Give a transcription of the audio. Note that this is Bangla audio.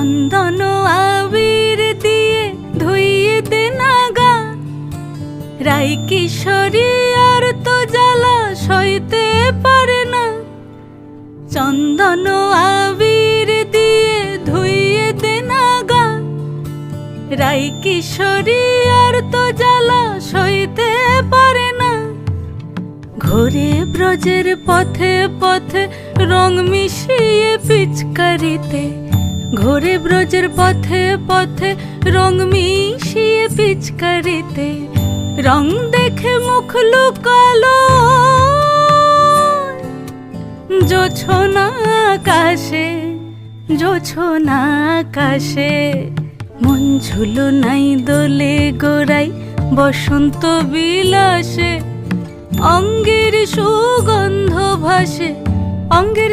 চন্দন আবির দিয়ে ধুইয়ে দে নাগা, রাই কিশোরী আর তো জ্বালা সইতে পারে না। চন্দন আবির দিয়ে ধুইয়ে দে নাগা, রাই কিশোরী আর তো জ্বালা সইতে পারে না। ঘোরে ব্রজের পথে পথে রং মিশিয়ে পিচকারিতে, ঘোরে ব্রজের পথে পথে রং মিশিয়ে পিচকারিতে, রং দেখে মুখ লুকালো জোছনা আকাশে, জোছনা আকাশে। মন ঝুলো নাই দোলে গোড়াই বসন্ত বিলাসে, অঙ্গের সুগন্ধ ভাসে, অঙ্গের